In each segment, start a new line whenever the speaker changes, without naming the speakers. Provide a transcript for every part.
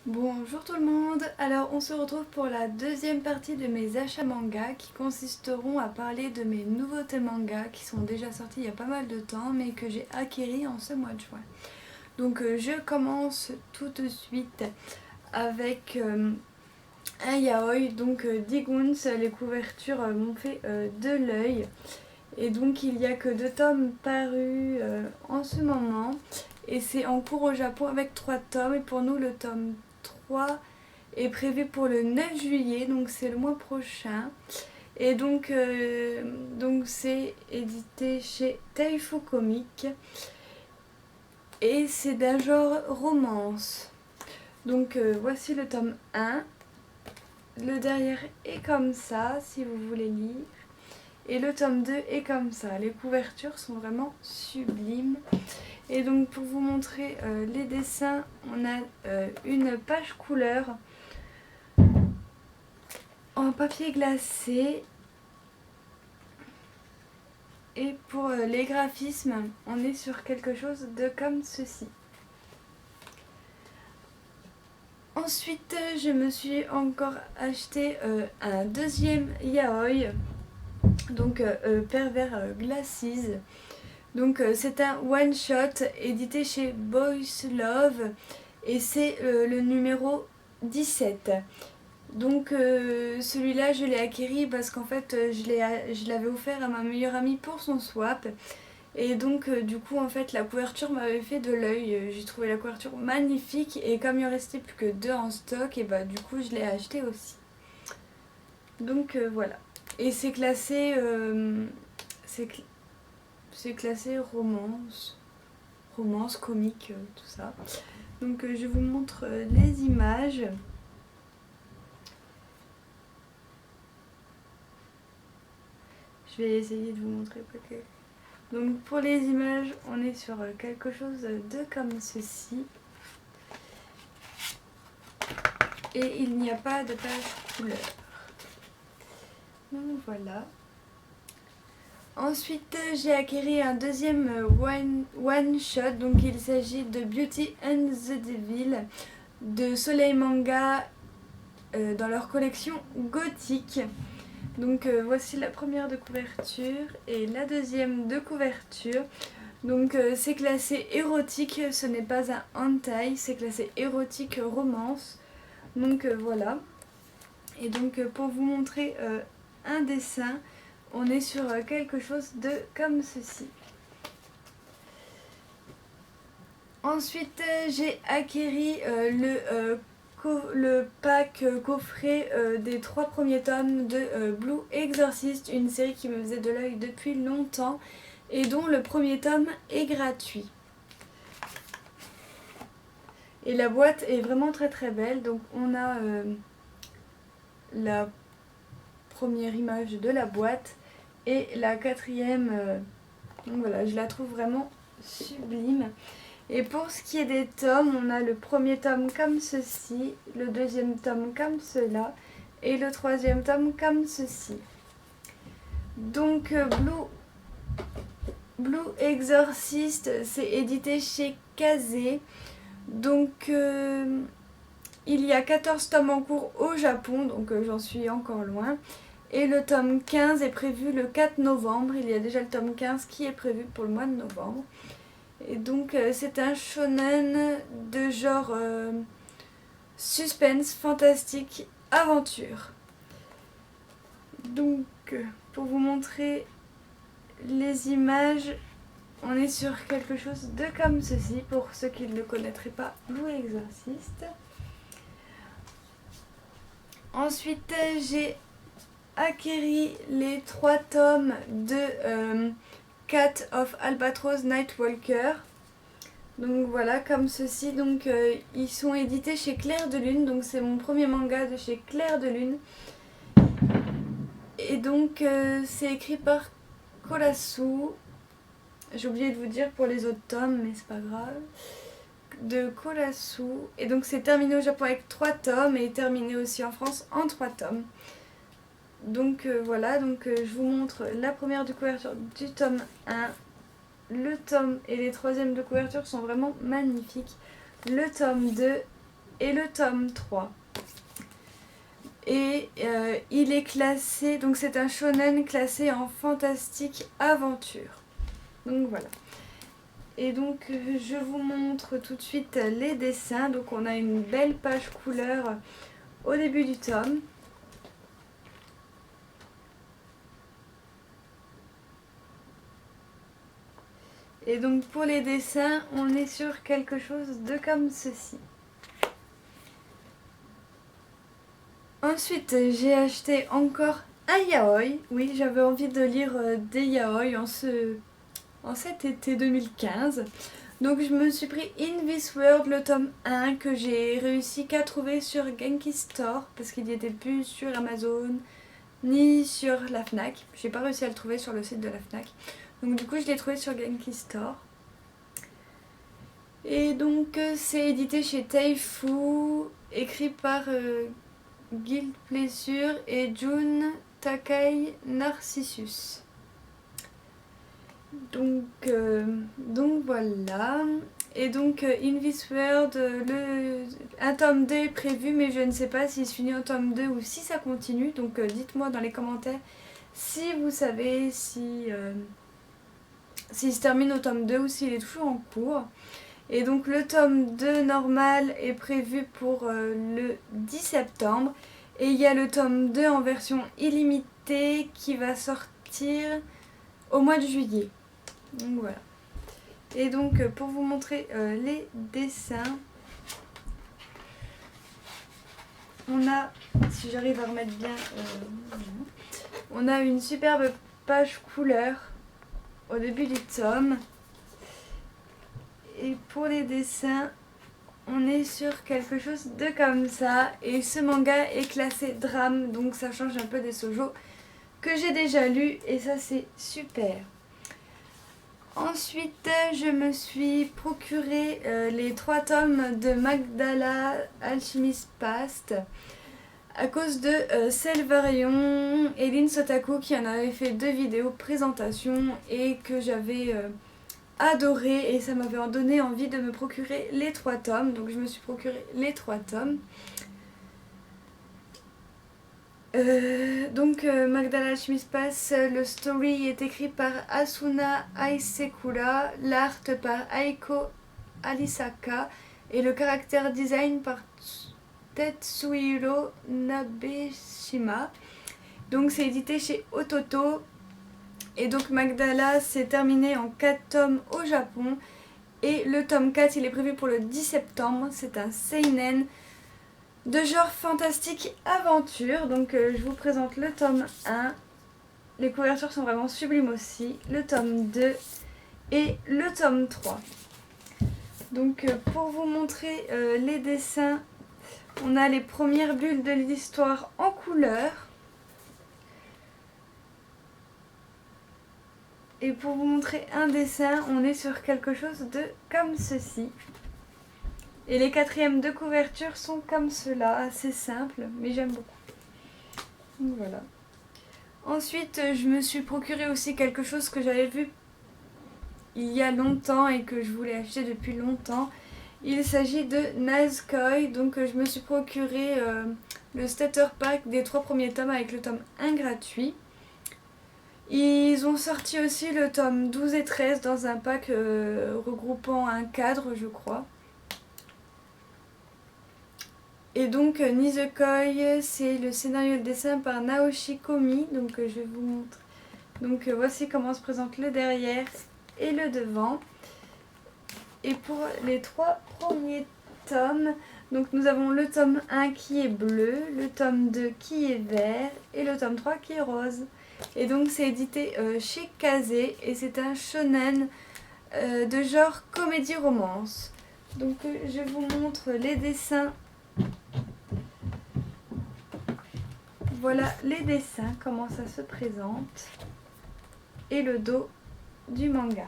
Bonjour tout le monde, alors on se retrouve pour la deuxième partie de mes achats manga qui consisteront à parler de mes nouveautés manga qui sont déjà sortis il y a pas mal de temps mais que j'ai acquéris en ce mois de juin. Donc je commence tout de suite avec un yaoi, donc Diguns, les couvertures m'ont fait de l'œil. Et donc il n'y a que 2 tomes parus en ce moment. Et c'est en cours au Japon avec 3 tomes. Et pour nous le tome 3 est prévu pour le 9 juillet, donc c'est le mois prochain. Et donc c'est édité chez Taifu Comics. Et c'est d'un genre romance. Donc voici le tome 1. Le derrière est comme ça, si vous voulez lire. Et le tome 2 est comme ça. Les couvertures sont vraiment sublimes. Et donc pour vous montrer les dessins, on a une page couleur en papier glacé. Et pour les graphismes, on est sur quelque chose de comme ceci. Ensuite, je me suis encore acheté un deuxième yaoi, donc Pervers Glasses. Donc c'est un one shot édité chez Boys Love et c'est le numéro 17. Donc celui-là je l'ai acquis parce qu'en fait je l'avais offert à ma meilleure amie pour son swap. Et donc du coup en fait la couverture m'avait fait de l'œil. J'ai trouvé la couverture magnifique et comme il en restait plus que 2 en stock, et bah du coup je l'ai acheté aussi. Donc voilà. Et c'est classé c'est classé romance, comique, tout ça. Donc je vous montre les images. Je vais essayer de vous montrer peut-être. Donc pour les images, on est sur quelque chose de comme ceci. Et il n'y a pas de page couleur. Donc voilà. Ensuite, j'ai acquis un deuxième one shot. Donc il s'agit de Beauty and the Devil de Soleil Manga dans leur collection gothique. Donc voici la première de couverture et la deuxième de couverture. Donc c'est classé érotique, ce n'est pas un hentai, c'est classé érotique romance. Donc voilà. Et donc pour vous montrer un dessin, on est sur quelque chose de comme ceci. Ensuite j'ai acquis le pack coffret des 3 premiers tomes de Blue Exorcist, une série qui me faisait de l'œil depuis longtemps et dont le premier tome est gratuit. Et la boîte est vraiment très très belle. Donc on a la première image de la boîte et la quatrième. Donc voilà, je la trouve vraiment sublime. Et pour ce qui est des tomes, on a le premier tome comme ceci, le deuxième tome comme cela et le troisième tome comme ceci. Donc Blue Exorcist, c'est édité chez Kazé. Donc il y a 14 tomes en cours au Japon, donc j'en suis encore loin. Et le tome 15 est prévu le 4 novembre. Il y a déjà le tome 15 qui est prévu pour le mois de novembre. Et donc c'est un shonen de genre suspense, fantastique, aventure. Donc pour vous montrer les images, on est sur quelque chose de comme ceci pour ceux qui ne le connaîtraient pas, Blue Exorcist. Ensuite j'ai acquéri les 3 tomes de Cat of Albatross Nightwalker. Donc voilà, comme ceci. Donc ils sont édités chez Clair de Lune. Donc c'est mon premier manga de chez Clair de Lune. Et donc c'est écrit par Kolasu. J'ai oublié de vous dire pour les autres tomes, mais c'est pas grave. De Kolasu. Et donc c'est terminé au Japon avec 3 tomes et terminé aussi en France en 3 tomes. Donc voilà, donc je vous montre la première de couverture du tome 1. Le tome et les troisièmes de couverture sont vraiment magnifiques. Le tome 2 et le tome 3. Et il est classé, donc c'est un shonen classé en fantastique aventure. Donc voilà. Et donc je vous montre tout de suite les dessins. Donc on a une belle page couleur au début du tome. Et donc pour les dessins, on est sur quelque chose de comme ceci. Ensuite, j'ai acheté encore un yaoi. Oui, j'avais envie de lire des yaoi en cet été 2015. Donc je me suis pris In This World, le tome 1, que j'ai réussi qu'à trouver sur Genki Store, parce qu'il n'y était plus sur Amazon, ni sur la Fnac. J'ai pas réussi à le trouver sur le site de la Fnac. Donc du coup je l'ai trouvé sur Genki Store. Et donc c'est édité chez Taifu, écrit par Guild Pleasure et Jun Takai Narcissus. Donc voilà. Et donc In This World, un tome 2 est prévu, mais je ne sais pas s'il se finit en tome 2 ou si ça continue. Donc dites-moi dans les commentaires si vous savez s'il se termine au tome 2 ou s'il est toujours en cours. Et donc le tome 2 normal est prévu pour le 10 septembre. Et il y a le tome 2 en version illimitée qui va sortir au mois de juillet. Donc voilà. Et donc pour vous montrer les dessins, on a, si j'arrive à remettre bien, on a une superbe page couleur au début du tome. Et pour les dessins, on est sur quelque chose de comme ça. Et ce manga est classé drame, donc ça change un peu des shoujo que j'ai déjà lu. Et ça c'est super. Ensuite, je me suis procuré les 3 tomes de Magdala Alchemist Past à cause de Selvarion et Lin Sotaku qui en avait fait 2 vidéos présentation et que j'avais adoré et ça m'avait donné envie de me procurer les 3 tomes. Donc je me suis procuré les 3 tomes. Magdala Alchemist Pass, le story est écrit par Asuna Aisekura, l'art par Aiko Alisaka et le caractère design par Tetsuhiro Nabeshima. Donc c'est édité chez Ototo. Et donc Magdala s'est terminé en 4 tomes au Japon. Et le tome 4 il est prévu pour le 10 septembre. C'est un seinen de genre fantastique aventure. Donc je vous présente le tome 1. Les couvertures sont vraiment sublimes aussi. Le tome 2 et le tome 3. Donc pour vous montrer les dessins, on a les premières bulles de l'histoire en couleur. Et pour vous montrer un dessin, on est sur quelque chose de comme ceci. Et les 4e de couverture sont comme cela, assez simples, mais j'aime beaucoup. Donc voilà. Ensuite, je me suis procuré aussi quelque chose que j'avais vu il y a longtemps et que je voulais acheter depuis longtemps. Il s'agit de Nazkoi, donc je me suis procuré le starter pack des 3 premiers tomes avec le tome 1 gratuit. Ils ont sorti aussi le tome 12 et 13 dans un pack regroupant un cadre, je crois. Et donc Nizukoi, c'est le scénario de dessin par Naoshi Komi, donc je vais vous montrer. Donc voici comment se présente le derrière et le devant. Et pour les 3 premiers tomes, donc nous avons le tome 1 qui est bleu, le tome 2 qui est vert et le tome 3 qui est rose. Et donc c'est édité chez Kazé et c'est un shonen de genre comédie-romance. Donc je vous montre les dessins. Voilà les dessins, comment ça se présente. Et le dos du manga.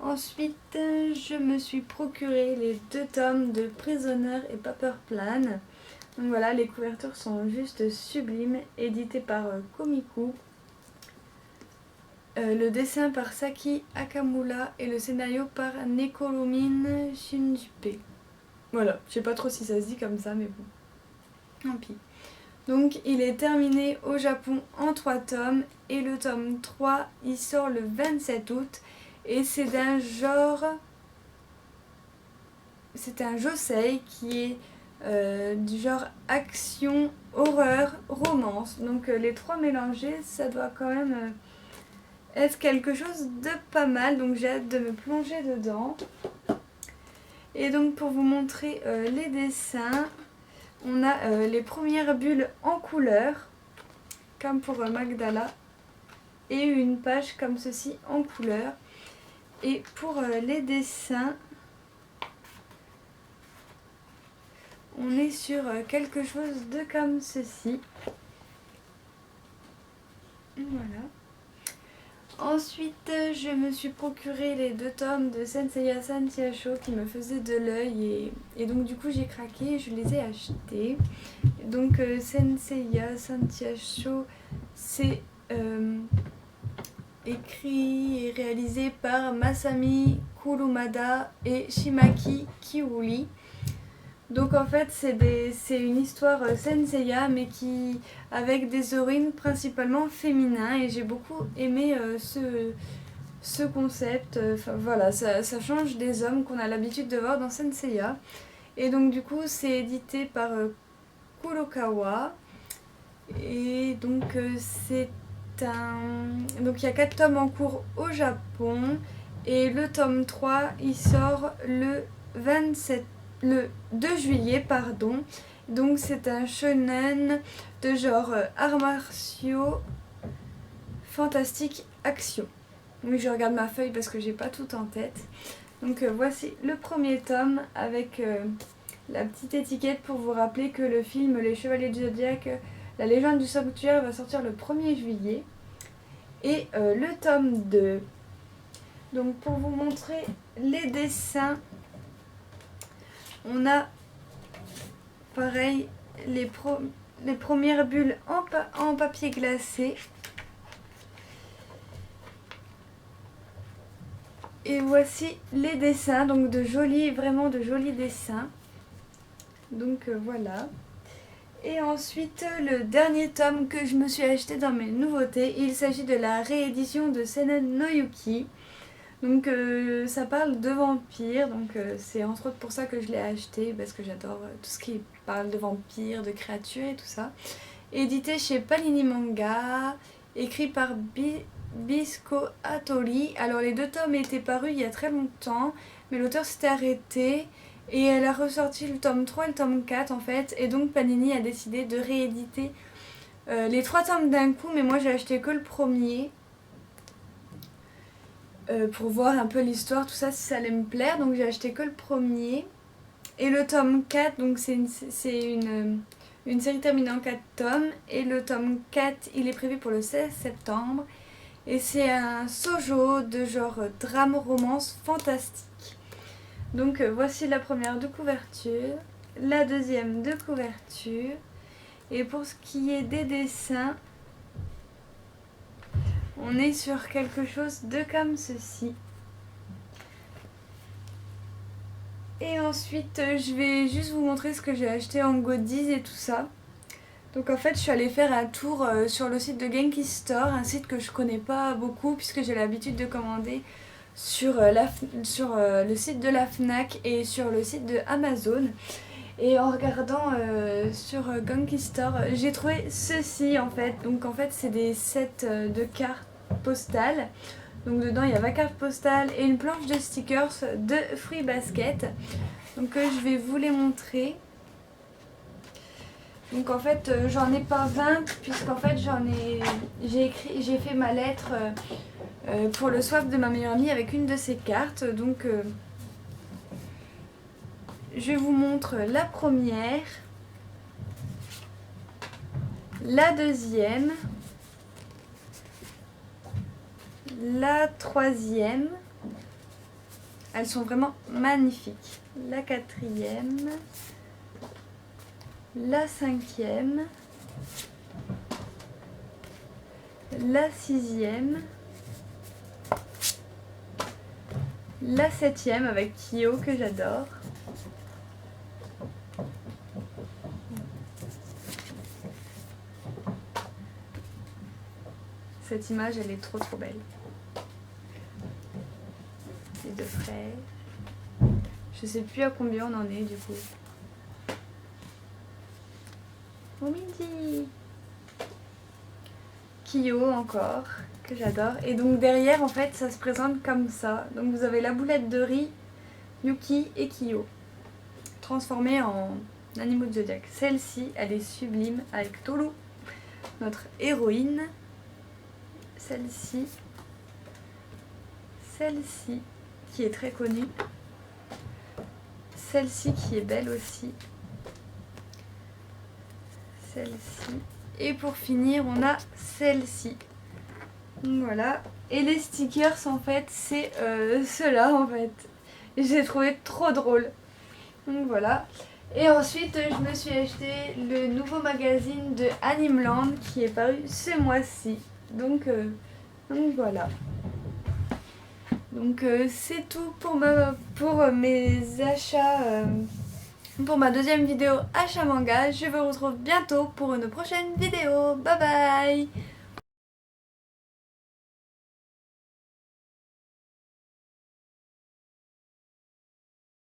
Ensuite, je me suis procuré les 2 tomes de Prisoner et Paper Plan. Donc voilà, les couvertures sont juste sublimes, éditées par Komiku. Le dessin par Saki Akamura et le scénario par Nekorumin Shinjupe. Voilà, je sais pas trop si ça se dit comme ça, mais bon, tant pis. Donc il est terminé au Japon en 3 tomes et le tome 3 il sort le 27 août et c'est d'un genre... C'est un josei qui est du genre action, horreur, romance. Donc les trois mélangés, ça doit quand même être quelque chose de pas mal. Donc j'ai hâte de me plonger dedans. Et donc pour vous montrer les dessins, on a les premières bulles en couleur, comme pour Magdala, et une page comme ceci en couleur. Et pour les dessins, on est sur quelque chose de comme ceci. Voilà. Ensuite, je me suis procuré les 2 tomes de Senseiya Santiacho qui me faisaient de l'œil et donc du coup j'ai craqué et je les ai achetés. Donc Senseiya Santiacho, c'est écrit et réalisé par Masami Kurumada et Shimaki Kiwuli. Donc en fait c'est une histoire Senseiya mais qui avec des héroïnes principalement féminins et j'ai beaucoup aimé ce concept. Enfin voilà, ça change des hommes qu'on a l'habitude de voir dans Senseiya. Et donc du coup c'est édité par Kurokawa et donc c'est un... Donc il y a 4 tomes en cours au Japon et le tome 3 il sort le 2 juillet, pardon. Donc c'est un shonen de genre arts martiaux, fantastique, action. Oui, je regarde ma feuille parce que j'ai pas tout en tête. Donc voici le premier tome avec la petite étiquette pour vous rappeler que le film Les Chevaliers du Zodiaque, la légende du sanctuaire va sortir le 1er juillet. Et le tome 2. Donc pour vous montrer les dessins, on a pareil les premières bulles en papier glacé. Et voici les dessins, donc vraiment de jolis dessins. Donc voilà. Et ensuite le dernier tome que je me suis acheté dans mes nouveautés, il s'agit de la réédition de Seinen no Yuki. Donc ça parle de vampires, donc c'est entre autres pour ça que je l'ai acheté, parce que j'adore tout ce qui parle de vampires, de créatures et tout ça. Édité chez Panini Manga, écrit par Bisco Hattori. Alors les 2 tomes étaient parus il y a très longtemps, mais l'auteur s'était arrêté et elle a ressorti le tome 3 et le tome 4 en fait, et donc Panini a décidé de rééditer les 3 tomes d'un coup, mais moi j'ai acheté que le premier. Pour voir un peu l'histoire, tout ça, si ça allait me plaire. Donc j'ai acheté que le premier. Et le tome 4, donc c'est une série terminée en 4 tomes. Et le tome 4, il est prévu pour le 16 septembre. Et c'est un shoujo de genre drame, romance, fantastique. Donc voici la première de couverture. La deuxième de couverture. Et pour ce qui est des dessins, on est sur quelque chose de comme ceci. Et ensuite, je vais juste vous montrer ce que j'ai acheté en Goodies et tout ça. Donc en fait, je suis allée faire un tour sur le site de Genki Store, un site que je connais pas beaucoup puisque j'ai l'habitude de commander sur le site de la Fnac et sur le site de Amazon. Et en regardant sur Genki Store, j'ai trouvé ceci en fait. Donc en fait, c'est des sets de cartes postales. Donc dedans, il y a ma carte postale et une planche de stickers de Fruit Basket. Donc je vais vous les montrer. Donc en fait, j'en ai pas 20 puisqu'en fait, j'ai fait ma lettre pour le swap de ma meilleure amie avec une de ces cartes. Donc je vous montre la première, la deuxième, la troisième. Elles sont vraiment magnifiques. La quatrième, la cinquième, la sixième, la septième avec Kyo que j'adore, Cette image, elle est trop belle. Les deux frères. Je sais plus à combien on en est du coup. Oh midi. Kyo encore, que j'adore. Et donc derrière en fait ça se présente comme ça. Donc vous avez la boulette de riz, Yuki et Kyo. Transformées en animaux de zodiaque. Celle-ci, elle est sublime avec Tolu, notre héroïne. Celle-ci qui est très connue, celle-ci qui est belle aussi, celle-ci, et pour finir on a celle-ci. Voilà, et les stickers en fait c'est ceux-là en fait, et j'ai trouvé trop drôle. Donc voilà, et ensuite je me suis acheté le nouveau magazine de Animeland qui est paru ce mois-ci. Donc voilà. Donc c'est tout pour mes achats, pour ma deuxième vidéo achat manga. Je vous retrouve bientôt pour une prochaine vidéo. Bye bye.